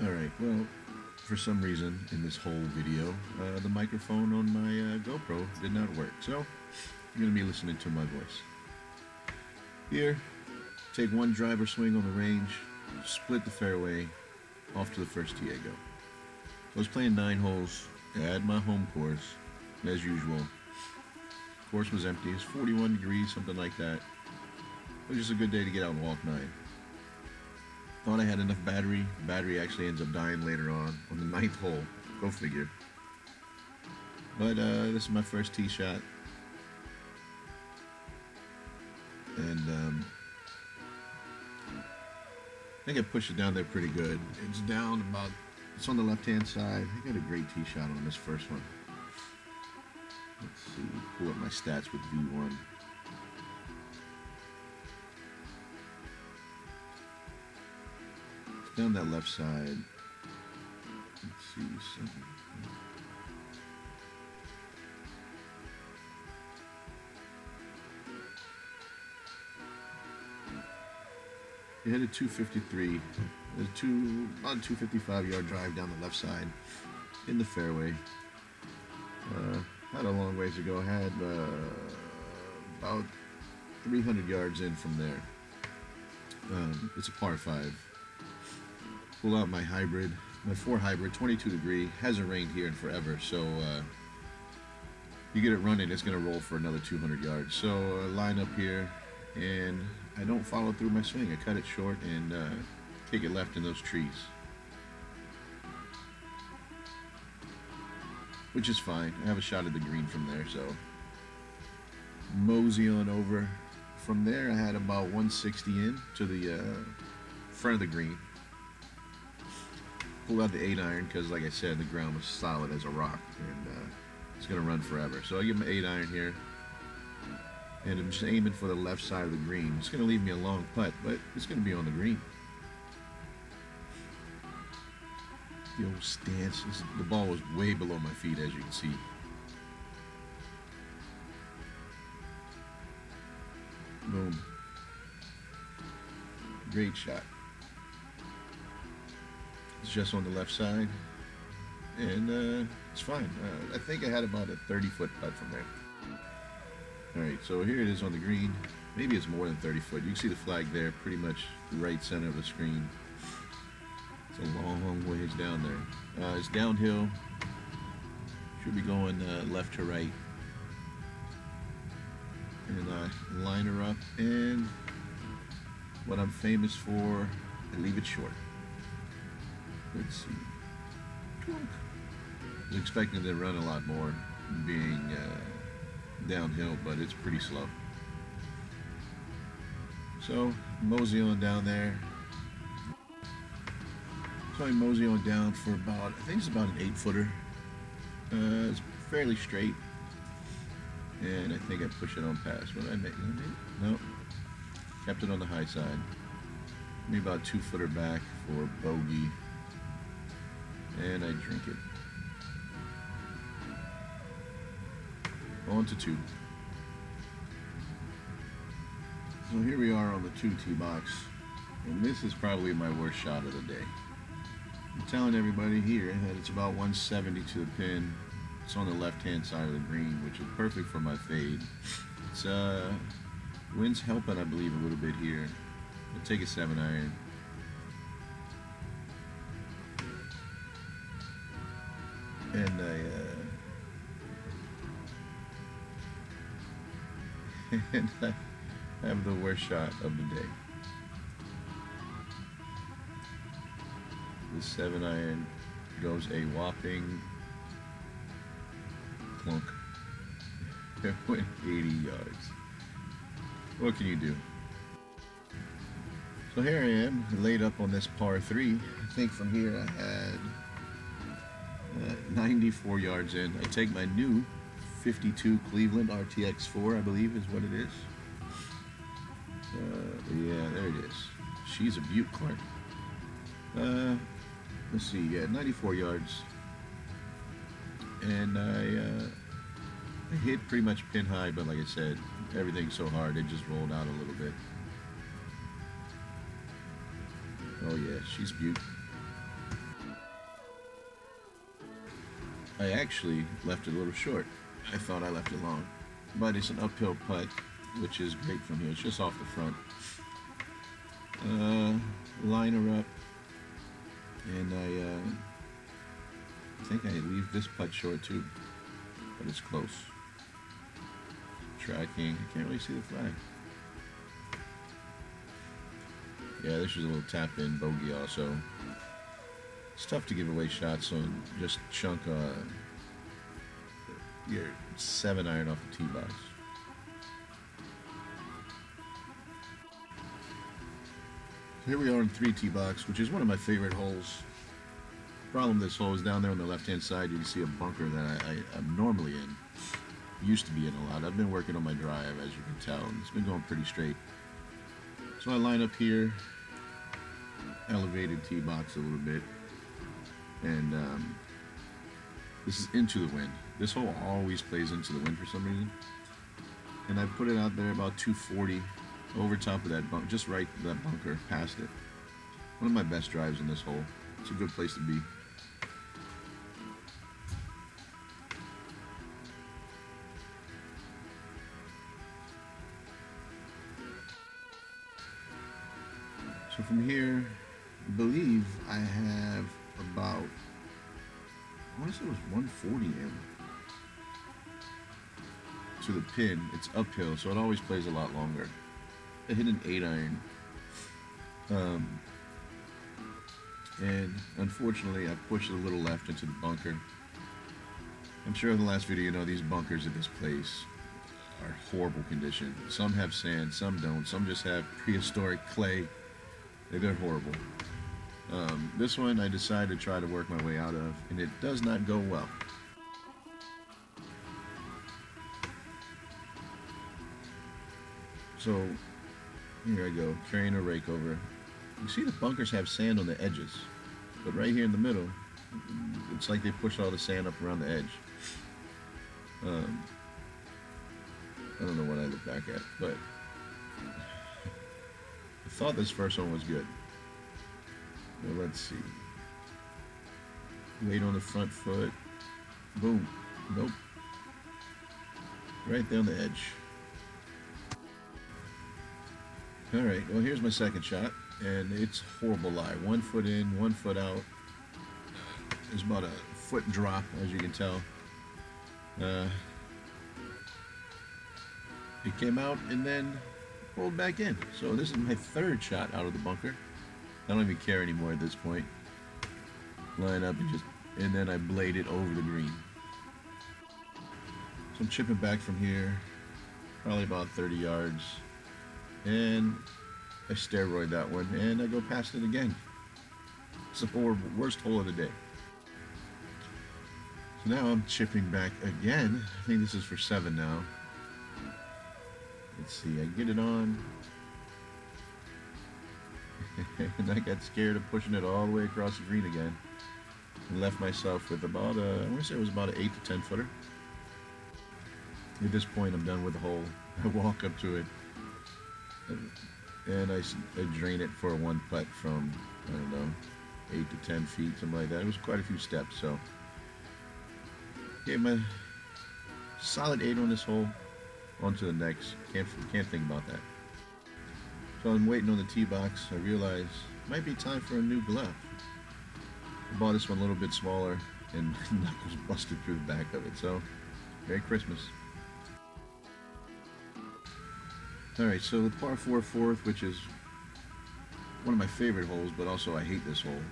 Alright, well, for some reason in this whole video, the microphone on my GoPro did not work, so you're going to be listening to my voice. Here, take one driver swing on the range, split the fairway, off to the first tee I go. I was playing 9 holes at my home course, as usual. Course was empty, it was 41 degrees, something like that. It was just a good day to get out and walk 9. Thought I had enough battery. Battery actually ends up dying later on the 9th hole. Go figure. But this is my first tee shot. And I think I pushed it down there pretty good. It's down about, it's on the left-hand side. I got a great tee shot on this first one. Let's see, pull up my stats with V1. Down that left side. Let's see, something. It hit a 253. There's about a 255-yard drive down the left side in the fairway. Had a long ways to go. Had about 300 yards in from there. It's a par 5. Pull out my hybrid, my 4 hybrid, 22 degree, hasn't rained here in forever, so you get it running, it's going to roll for another 200 yards. So I line up here, and I don't follow through my swing. I cut it short and take it left in those trees. Which is fine. I have a shot at the green from there, so mosey on over. From there, I had about 160 in to the front of the green. Pulled out the 8-iron because, like I said, the ground was solid as a rock, and it's going to run forever. So I give him an 8-iron here, and I'm just aiming for the left side of the green. It's going to leave me a long putt, but it's going to be on the green. The old stance, the ball was way below my feet, as you can see. Boom. Great shot. It's just on the left side, and it's fine. I think I had about a 30-foot putt from there. Alright, so here it is on the green. Maybe it's more than 30 foot. You can see the flag there, pretty much the right center of the screen. It's a long ways down there. It's downhill. Should be going left to right. And I line her up, and what I'm famous for, I leave it short. Let's see. I was expecting to run a lot more, being downhill, but it's pretty slow. So mosey on down there. So I mosey on down for about, I think it's about an 8-footer. It's fairly straight, and I think I push it on past. What did I make? No, kept it on the high side. Maybe about 2-footer back for bogey. And I drink it. On to 2. So here we are on the 2 tee box, and this is probably my worst shot of the day. I'm telling everybody here that it's about 170 to the pin. It's on the left-hand side of the green, which is perfect for my fade. It's wind's helping, I believe, a little bit here. I'll take a 7-iron. And I have the worst shot of the day. The 7-iron goes a whopping clunk. It went 80 yards. What can you do? So here I am, laid up on this par 3. I think from here I had 94 yards in. I take my new 52 Cleveland RTX 4, I believe is what it is. Yeah, there it is. She's a beaut, Clark. Let's see, yeah, 94 yards. And I hit pretty much pin high, but like I said, everything's so hard, it just rolled out a little bit. Oh yeah, she's beaut. I actually left it a little short. I thought I left it long, but it's an uphill putt, which is great from here. It's just off the front. Line her up, and I think I leave this putt short too, but it's close. Tracking. I can't really see the flag. Yeah, this is a little tap-in bogey also. It's tough to give away shots, so just chunk your 7-iron off the tee box. So here we are in 3 tee box, which is one of my favorite holes. Problem with this hole is down there on the left-hand side, you can see a bunker that I'm normally in. Used to be in a lot. I've been working on my drive, as you can tell, and it's been going pretty straight. So I line up here, elevated tee box a little bit, and this is into the wind. This hole always plays into the wind for some reason, and I put it out there about 240 over top of that bunk, just right to that bunker, past it. One of my best drives in this hole. It's a good place to be. So from here, I believe I have about, I want to say it was 140 in to the pin. It's uphill, so it always plays a lot longer. I hit an 8-iron, and unfortunately I pushed it a little left into the bunker. I'm sure in the last video you know these bunkers at this place are horrible condition. Some have sand, some don't, some just have prehistoric clay. They're horrible. This one I decided to try to work my way out of, and it does not go well. So here I go, carrying a rake over. You see the bunkers have sand on the edges, but right here in the middle, it's like they push all the sand up around the edge. I don't know what I look back at, but I thought this first one was good. Well, let's see. Weight on the front foot. Boom. Nope. Right there on the edge. Alright, well here's my second shot, and it's horrible lie. 1 foot in, 1 foot out. There's about a foot drop, as you can tell. It came out and then pulled back in. So this is my third shot out of the bunker. I don't even care anymore at this point. Line up and then I blade it over the green. So I'm chipping back from here, probably about 30 yards. And I steroid that one, and I go past it again. It's the worst hole of the day. So now I'm chipping back again. I think this is for 7 now. Let's see, I get it on. And I got scared of pushing it all the way across the green again. And left myself with about I want to say it was about an 8 to 10 footer. At this point, I'm done with the hole. I walk up to it, and I drain it for a 1 putt from, I don't know, 8 to 10 feet, something like that. It was quite a few steps, so gave my solid 8 on this hole. On to the next. Can't think about that. So I'm waiting on the tee box. I realize it might be time for a new glove. I bought this one a little bit smaller, and my knuckles busted through the back of it. So, Merry Christmas. Alright, so the par 4 fourth, which is one of my favorite holes, but also I hate this hole.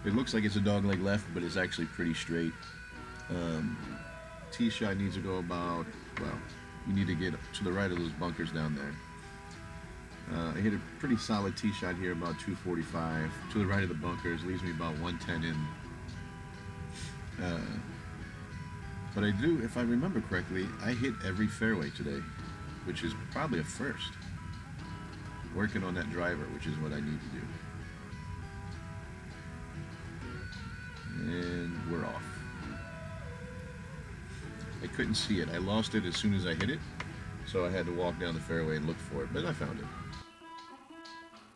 It looks like it's a dogleg left, but it's actually pretty straight. Tee shot needs to go about, well, you need to get to the right of those bunkers down there. I hit a pretty solid tee shot here, about 245. To the right of the bunkers, leaves me about 110 in. But I do, if I remember correctly, I hit every fairway today, which is probably a first. Working on that driver, which is what I need to do. And we're off. I couldn't see it. I lost it as soon as I hit it, so I had to walk down the fairway and look for it, but I found it.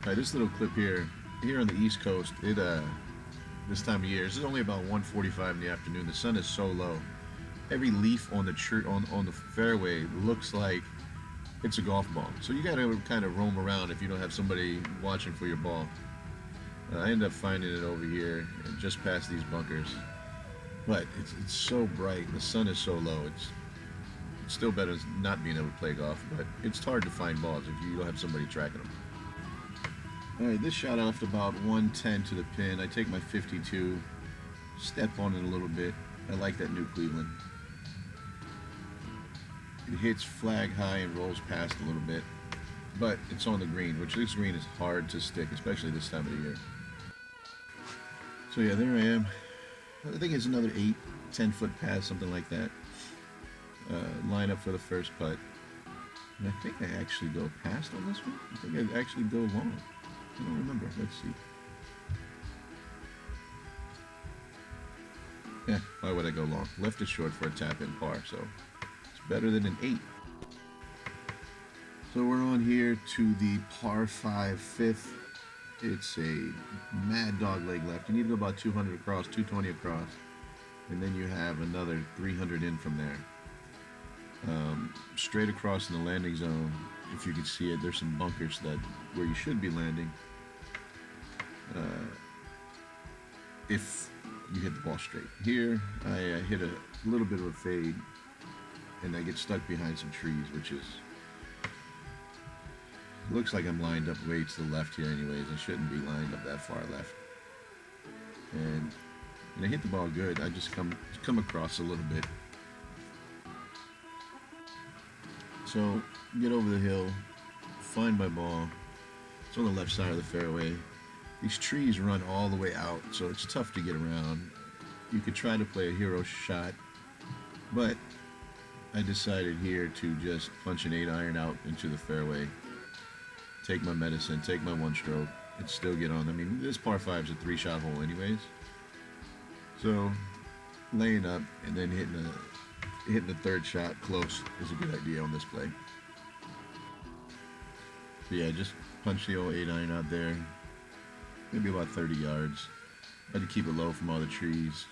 Alright, this little clip here on the East Coast, this time of year. This is only about 1:45 in the afternoon. The sun is so low. Every leaf on the on the fairway looks like it's a golf ball. So you got to kind of roam around if you don't have somebody watching for your ball. I end up finding it over here and just past these bunkers. But it's so bright. The sun is so low. It's still better than not being able to play golf, but it's hard to find balls if you don't have somebody tracking them. Alright, this shot left about 110 to the pin. I take my 52, step on it a little bit. I like that New Cleveland. It hits flag high and rolls past a little bit, but it's on the green, which this green is hard to stick, especially this time of the year. So yeah, there I am. I think it's another 8-10 foot pass, something like that. Line up for the first putt. And I think I actually go past on this one. I think I actually go long. I don't remember. Let's see. Yeah, why would I go long? Left it short for a tap-in par, so it's better than an 8. So we're on here to the par 5 fifth. It's a mad dog leg left. You need to go about 200 across, 220 across, and then you have another 300 in from there. Straight across in the landing zone, if you can see it, there's some bunkers where you should be landing. If you hit the ball straight. Here, I hit a little bit of a fade, and I get stuck behind some trees, which is looks like I'm lined up way to the left here anyways. I shouldn't be lined up that far left. And I hit the ball good. I just come across a little bit. So, get over the hill, find my ball. It's on the left side of the fairway. These trees run all the way out, so it's tough to get around. You could try to play a hero shot, but I decided here to just punch an 8-iron out into the fairway, take my medicine, take my one stroke, and still get on. I mean, this par 5 is a 3-shot hole anyways. So, laying up and then hitting the third shot close is a good idea on this play. So yeah, just punch the old 8-iron out there. Maybe about 30 yards. I had to keep it low from all the trees.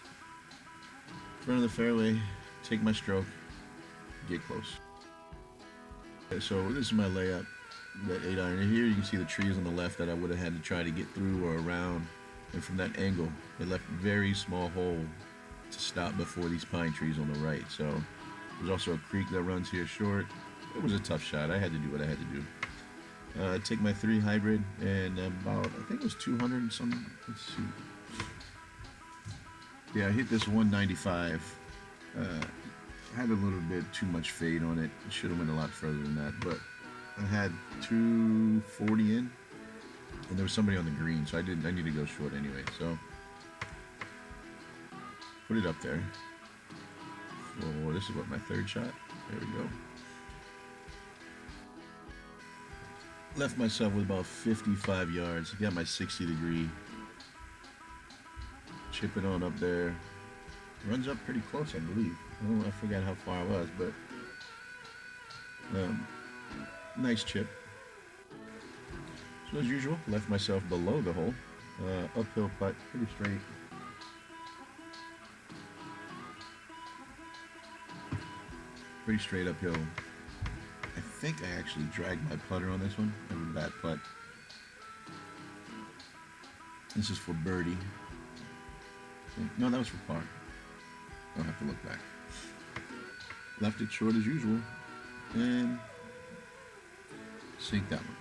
Front of the fairway, take my stroke, get close. Okay, so this is my layup, that 8-iron. And here you can see the trees on the left that I would have had to try to get through or around. And from that angle, it left a very small hole to stop before these pine trees on the right. So there's also a creek that runs here short. It was a tough shot. I had to do what I had to do. Take my 3 hybrid and about, I think it was 200 and some, let's see. Yeah, I hit this 195. Had a little bit too much fade on it. It should have went a lot further than that, but I had 240 in, and there was somebody on the green, so I need to go short anyway, so put it up there. Oh, this is what, my third shot? There we go. Left myself with about 55 yards. Got my 60 degree. Chip it on up there. Runs up pretty close, I believe. I forgot how far I was, but nice chip. So as usual, left myself below the hole. Uphill putt, pretty straight. Pretty straight uphill. I think I actually dragged my putter on this one. I have a bad putt. This is for birdie. No, that was for par. I'll have to look back. Left it short as usual. And sink that one.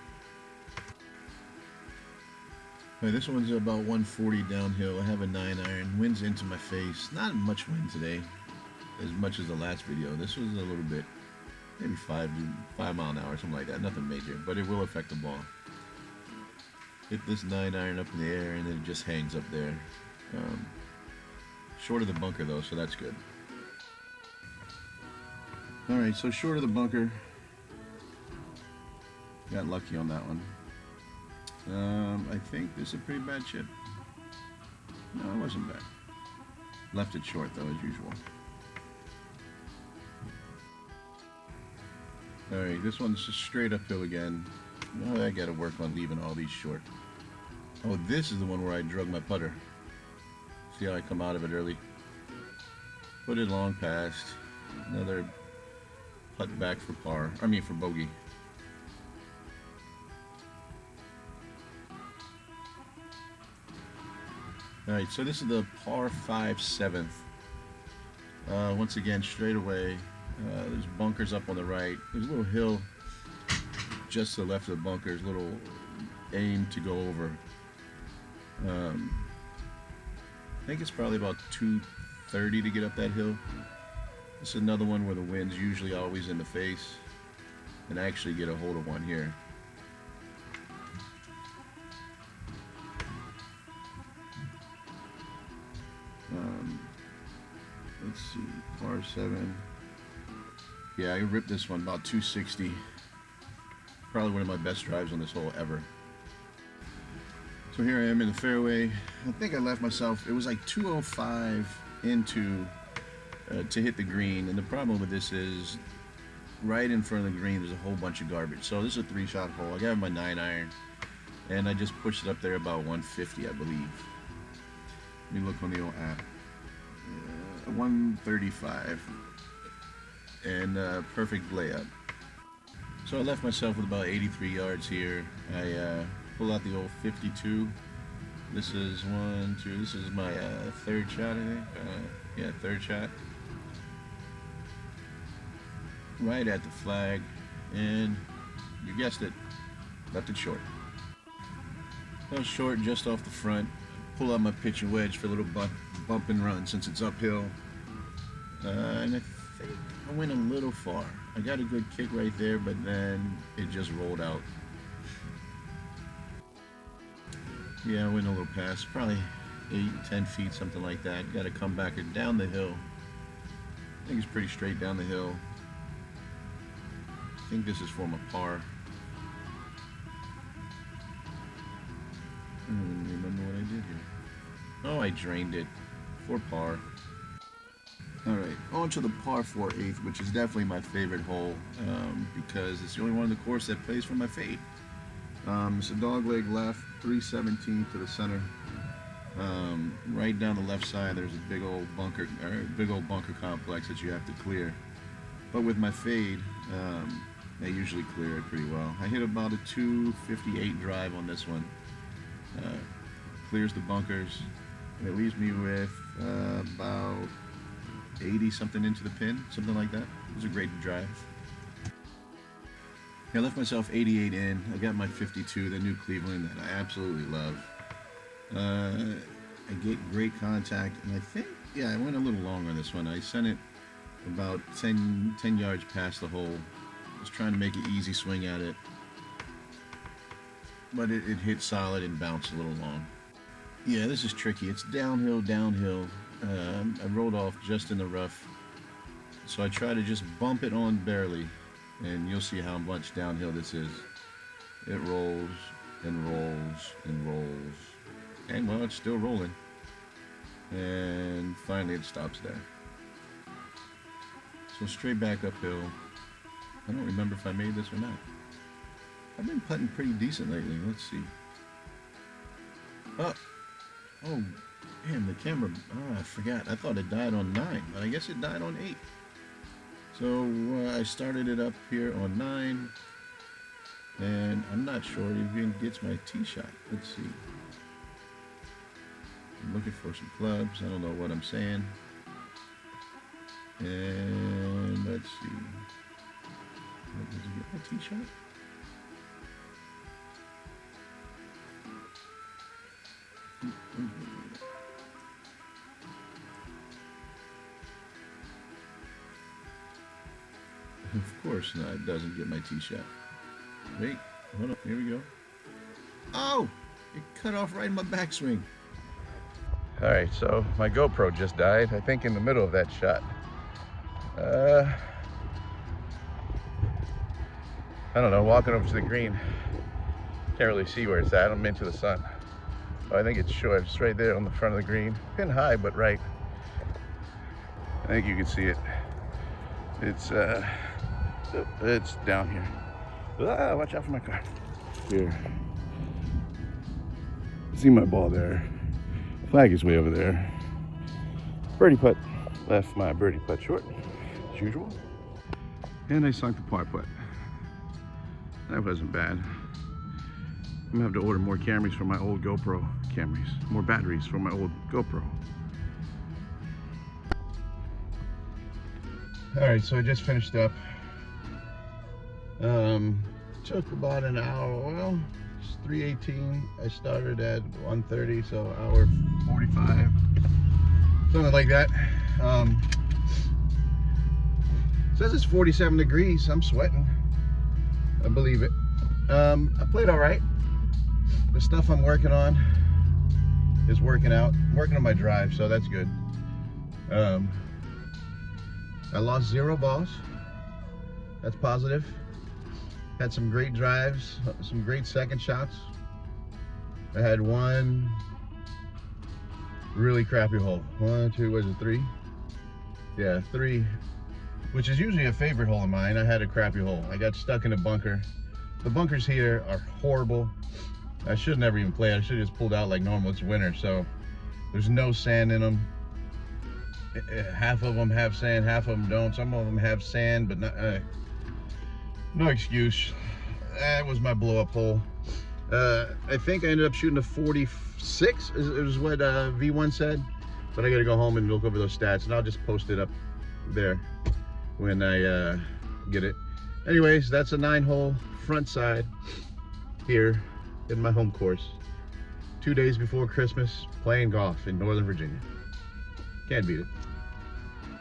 Right, this one's about 140 downhill. I have a 9-iron. Wind's into my face. Not much wind today, as much as the last video. This was a little bit, maybe 5 mile an hour, something like that. Nothing major, but it will affect the ball. Hit this 9-iron up in the air, and then it just hangs up there. Short of the bunker though, so that's good. Alright, so short of the bunker. Got lucky on that one. I think this is a pretty bad chip. No, it wasn't bad. Left it short though, as usual. Alright, this one's just straight uphill again. Now I gotta work on leaving all these short. Oh, this is the one where I drug my putter. See how I come out of it early. Put it long past. Another putt back for par. I mean for bogey. Alright, so this is the par 5 7th. Once again, straight away. There's bunkers up on the right. There's a little hill just to the left of the bunkers. Little aim to go over. I think it's probably about 230 to get up that hill. This is another one where the wind's usually always in the face, and I actually get a hold of one here. Let's see, par 7. Yeah, I ripped this one about 260. Probably one of my best drives on this hole ever. So here I am in the fairway. I think I left myself, it was like 205 into to hit the green, and the problem with this is right in front of the green there's a whole bunch of garbage. So this is a 3-shot hole. I got my 9-iron and I just pushed it up there about 150, I believe. Let me look on the old app. 135 and perfect layup. So I left myself with about 83 yards here. I pull out the old 52. This is this is my third shot, I think. Yeah, third shot. Right at the flag, and you guessed it, left it short. That was short just off the front. Pull out my pitch and wedge for a little bump and run since it's uphill. And I think I went a little far. I got a good kick right there, but then it just rolled out. Yeah, I went a little past, probably 8-10 feet, something like that. Got to come back down the hill. I think it's pretty straight down the hill. I think this is for my par. I don't even remember what I did here. Oh, I drained it for par. Alright, on to the par 4/8, which is definitely my favorite hole because it's the only one on the course that plays for my fade. It's a dogleg left, 317 to the center. Right down the left side, there's a big old bunker complex that you have to clear. But with my fade, I usually clear it pretty well. I hit about a 258 drive on this one. Clears the bunkers, and it leaves me with about 80 something into the pin, something like that. It was a great drive. I left myself 88 in. I got my 52, the new Cleveland that I absolutely love. I get great contact, and I think, yeah, I went a little long on this one. I sent it about 10 yards past the hole. I was trying to make an easy swing at it, but it hit solid and bounced a little long. Yeah, this is tricky. It's downhill. I rolled off just in the rough, so I try to just bump it on barely, and you'll see how much downhill this is. It rolls and rolls and rolls, and well, it's still rolling, and finally it stops there. So straight back uphill. I don't remember if I made this or not. I've been putting pretty decent lately. Let's see. Oh, damn, the camera. Oh, I forgot. I thought it died on 9, but I guess it died on 8. So I started it up here on 9, and I'm not sure it even gets my tee shot. Let's see. I'm looking for some clubs. I don't know what I'm saying. And let's see. Does it get my tee shot? Of course not, it doesn't get my tee shot. Wait, hold on, here we go. Oh! It cut off right in my backswing. Alright, so my GoPro just died, I think in the middle of that shot. I don't know, walking over to the green. Can't really see where it's at, I'm into the sun. Oh, I think it's short, it's right there on the front of the green. Pin high, but right. I think you can see it. It's down here. Ah, watch out for my car. Here. See my ball there. Flag is way over there. birdie putt. Left my birdie putt short, as usual. And I sunk the par putt. That wasn't bad. I'm gonna have to order more cameras for my old GoPro cameras. More batteries for my old GoPro. Alright, so I just finished up. Took about an hour. Well, it's 3:18. I started at 1:30, so hour 45. Something like that. Says it's 47 degrees. I'm sweating. I believe it. I played all right. The stuff I'm working on is working out. I'm working on my drive, so that's good. I lost 0 balls. That's positive. Had some great drives, some great second shots. I had one really crappy hole. 1, 2, was it 3? Yeah, 3. Which is usually a favorite hole of mine. I had a crappy hole. I got stuck in a bunker. The bunkers here are horrible. I should never even play. I should have just pulled out like normal. It's winter, so there's no sand in them. Half of them have sand, half of them don't. Some of them have sand, but not, no excuse. That was my blow-up hole. I think I ended up shooting a 46. Is what V1 said. But I got to go home and look over those stats, and I'll just post it up there when I get it. Anyways, that's a 9-hole front side here in my home course. 2 days before Christmas, playing golf in Northern Virginia. Can't beat it.